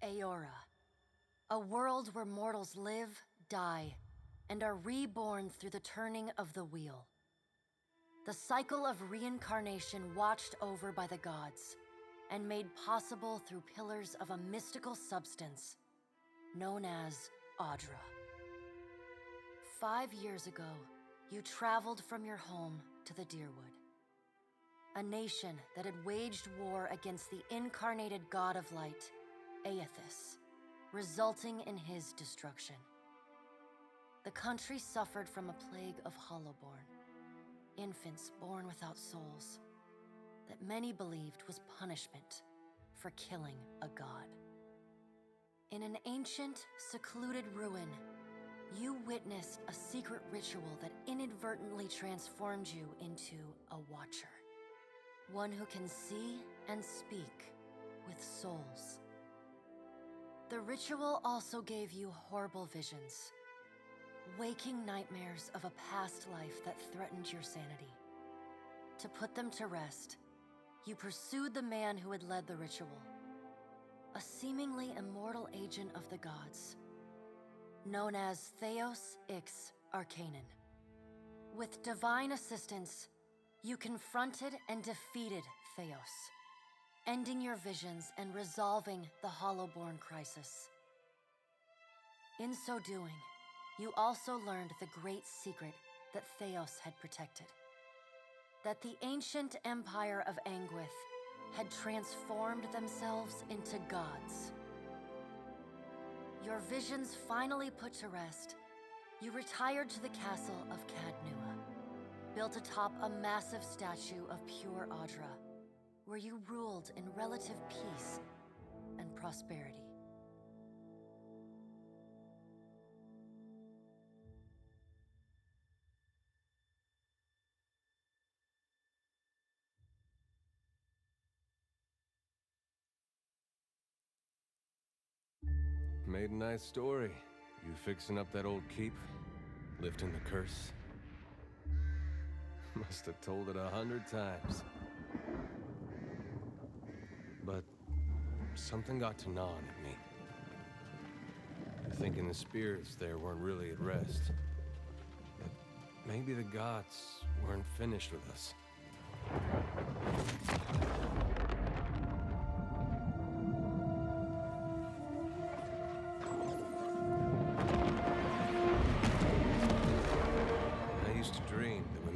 Aora, a world where mortals live, die, and are reborn through the turning of the wheel. The cycle of reincarnation watched over by the gods and made possible through pillars of a mystical substance known as Audra. 5 years ago, you traveled from your home to the Deerwood, a nation that had waged war against the incarnated god of light, Aethys, resulting in his destruction. The country suffered from a plague of Hollowborn, infants born without souls, that many believed was punishment for killing a god. In an ancient, secluded ruin, you witnessed a secret ritual that inadvertently transformed you into a Watcher. One who can see and speak with souls. The ritual also gave you horrible visions, waking nightmares of a past life that threatened your sanity. To put them to rest, you pursued the man who had led the ritual, a seemingly immortal agent of the gods, known as Theos Ix Arcanon. With divine assistance, you confronted and defeated Theos, ending your visions and resolving the Hollowborn crisis. In so doing, you also learned the great secret that Theos had protected. That the ancient empire of Anguith had transformed themselves into gods. Your visions finally put to rest, you retired to the castle of Cadnua, built atop a massive statue of pure Audra, where you ruled in relative peace and prosperity. Made a nice story. You fixing up that old keep? Lifting the curse? Must have told it 100 times. But something got to gnawing at me. Thinking the spirits there weren't really at rest. But maybe the gods weren't finished with us.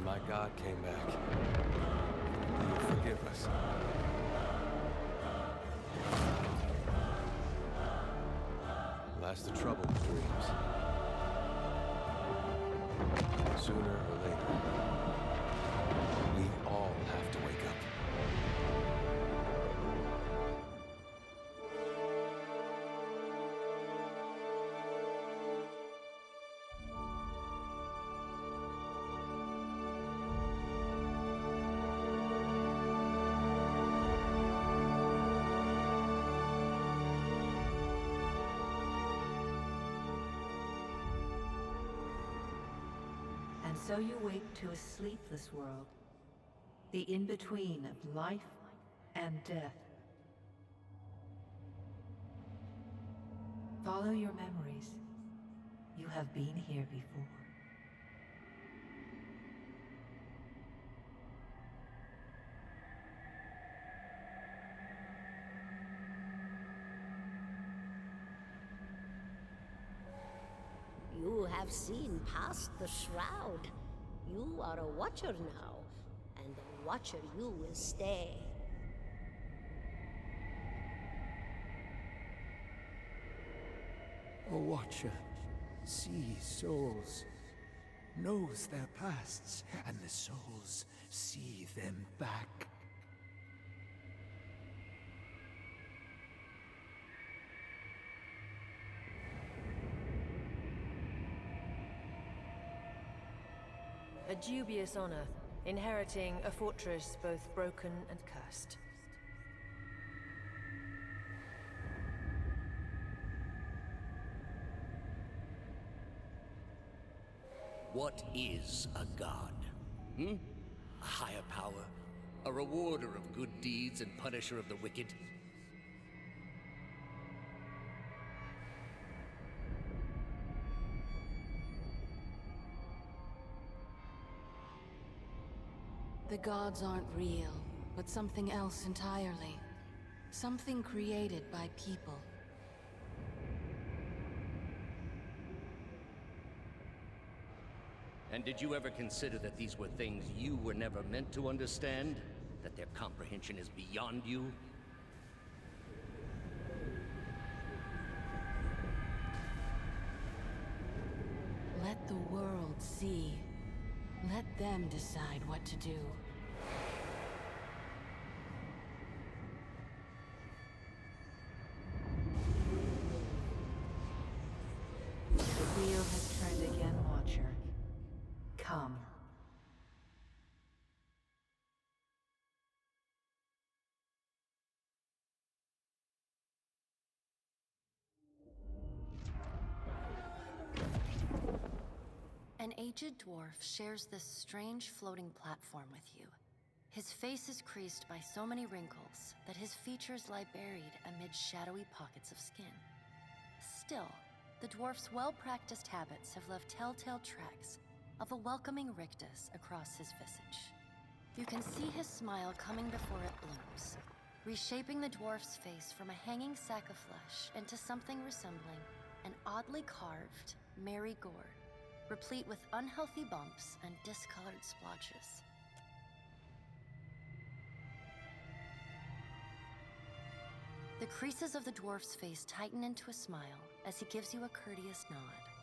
My God came back. He would forgive us. Last the trouble with dreams. Sooner or later, we all have to wake up. So you wake to a sleepless world, the in-between of life and death. Follow your memories. You have been here before. You have seen past the shroud. You are a Watcher now, and a Watcher you will stay. A Watcher sees souls, knows their pasts, and the souls see them back. A dubious honor, inheriting a fortress both broken and cursed. What is a god? A higher power? A rewarder of good deeds and punisher of the wicked? The gods aren't real, but something else entirely. Something created by people. And did you ever consider that these were things you were never meant to understand? That their comprehension is beyond you? Let the world see. Let them decide what to do. The wheel has turned again, Watcher. Come. An aged dwarf shares this strange floating platform with you. His face is creased by so many wrinkles that his features lie buried amid shadowy pockets of skin. Still, the dwarf's well-practiced habits have left telltale tracks of a welcoming rictus across his visage. You can see his smile coming before it blooms, reshaping the dwarf's face from a hanging sack of flesh into something resembling an oddly carved, merry gourd, replete with unhealthy bumps and discolored splotches. The creases of the dwarf's face tighten into a smile as he gives you a courteous nod.